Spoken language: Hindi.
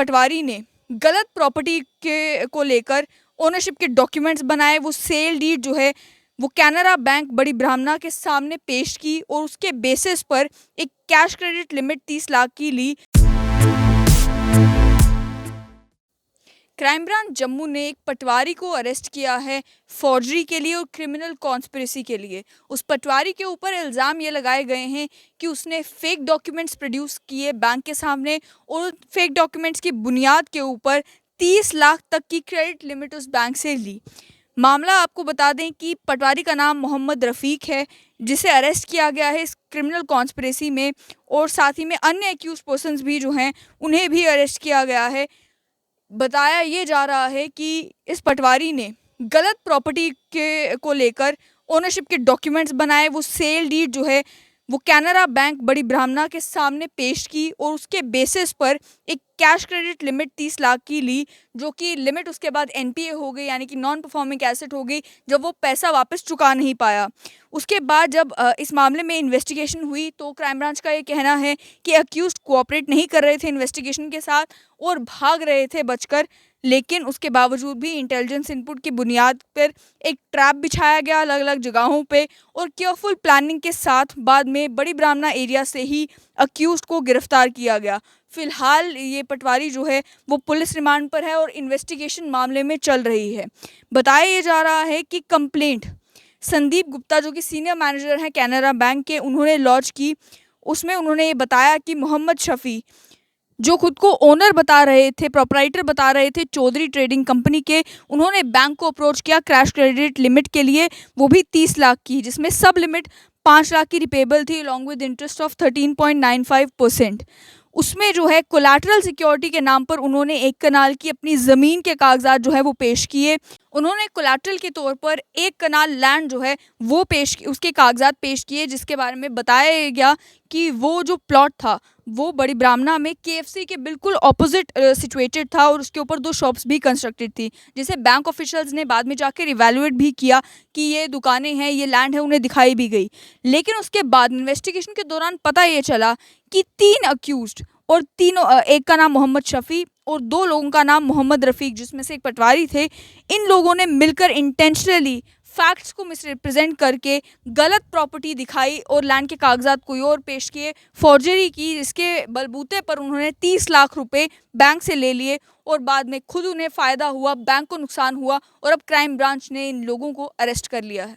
पटवारी ने गलत प्रॉपर्टी के को लेकर ओनरशिप के डॉक्यूमेंट्स बनाए, वो सेल डीड जो है वो कैनरा बैंक बड़ी ब्राह्मणा के सामने पेश की और उसके बेसिस पर एक कैश क्रेडिट लिमिट 30 लाख की ली। क्राइम ब्रांच जम्मू ने एक पटवारी को अरेस्ट किया है फॉर्जरी के लिए और क्रिमिनल कॉन्स्पिरेसी के लिए। उस पटवारी के ऊपर इल्ज़ाम ये लगाए गए हैं कि उसने फेक डॉक्यूमेंट्स प्रोड्यूस किए बैंक के सामने और फेक डॉक्यूमेंट्स की बुनियाद के ऊपर 30 लाख तक की क्रेडिट लिमिट उस बैंक से ली। मामला आपको बता दें कि पटवारी का नाम मोहम्मद रफ़ीक है, जिसे अरेस्ट किया गया है इस क्रिमिनल कॉन्स्पिरेसी में, और साथ ही में अन्य एक्यूज पर्सन्स भी जो हैं उन्हें भी अरेस्ट किया गया है। बताया ये जा रहा है कि इस पटवारी ने गलत प्रॉपर्टी के को लेकर ओनरशिप के डॉक्यूमेंट्स बनाए, वो सेल डीड जो है वो कैनरा बैंक बड़ी ब्राह्मणा के सामने पेश की और उसके बेसिस पर एक कैश क्रेडिट लिमिट 30 लाख की ली, जो कि लिमिट उसके बाद एनपीए हो गई, यानी कि नॉन परफॉर्मिंग एसेट हो गई जब वो पैसा वापस चुका नहीं पाया। उसके बाद जब इस मामले में इन्वेस्टिगेशन हुई तो क्राइम ब्रांच का ये कहना है कि अक्यूज्ड कोऑपरेट नहीं कर रहे थे इन्वेस्टिगेशन के साथ और भाग रहे थे बचकर, लेकिन उसके बावजूद भी इंटेलिजेंस इनपुट की बुनियाद पर एक ट्रैप बिछाया गया अलग अलग जगहों पे और केयरफुल प्लानिंग के साथ बाद में बड़ी ब्राह्मणा एरिया से ही अक्यूज्ड को गिरफ्तार किया गया। फिलहाल ये पटवारी जो है वो पुलिस रिमांड पर है और इन्वेस्टिगेशन मामले में चल रही है। बताया ये जा रहा है कि कंप्लेंट संदीप गुप्ता जो कि सीनियर मैनेजर हैं कैनरा बैंक के, उन्होंने लॉन्च की। उसमें उन्होंने ये बताया कि मोहम्मद शफ़ी जो खुद को ओनर बता रहे थे, प्रोपराइटर बता रहे थे चौधरी ट्रेडिंग कंपनी के, उन्होंने बैंक को अप्रोच किया कैश क्रेडिट लिमिट के लिए, वो भी 30 लाख की, जिसमें सब लिमिट 5 लाख की रिपेबल थी अलॉन्ग विद इंटरेस्ट ऑफ 13.95%। उसमें जो है कोलैटरल सिक्योरिटी के नाम पर उन्होंने 1 कनाल की अपनी ज़मीन के कागजात जो है वो पेश किए। उन्होंने कोलैटरल के तौर पर 1 कनाल लैंड जो है वो उसके कागजात पेश किए, जिसके बारे में बताया गया कि वो जो प्लॉट था वो बड़ी ब्राह्मणा में केएफसी के बिल्कुल ऑपोजिट सिचुएटेड था और उसके ऊपर 2 शॉप्स भी कंस्ट्रक्टेड थी, जिसे बैंक ऑफिशियल्स ने बाद में जाकर इवैल्यूएट भी किया कि ये दुकानें हैं, ये लैंड है, उन्हें दिखाई भी गई। लेकिन उसके बाद इन्वेस्टिगेशन के दौरान पता ये चला कि 3 अक्यूज्ड और तीनों, एक का नाम मोहम्मद शफ़ी और 2 लोगों का नाम मोहम्मद रफ़ीक जिसमें से एक पटवारी थे, इन लोगों ने मिलकर इंटेंशनली फैक्ट्स को मिसरिप्रेजेंट करके गलत प्रॉपर्टी दिखाई और लैंड के कागजात कोई और पेश किए, फॉर्जरी की, जिसके बलबूते पर उन्होंने 30 लाख रुपए बैंक से ले लिए और बाद में खुद उन्हें फ़ायदा हुआ, बैंक को नुकसान हुआ और अब क्राइम ब्रांच ने इन लोगों को अरेस्ट कर लिया है।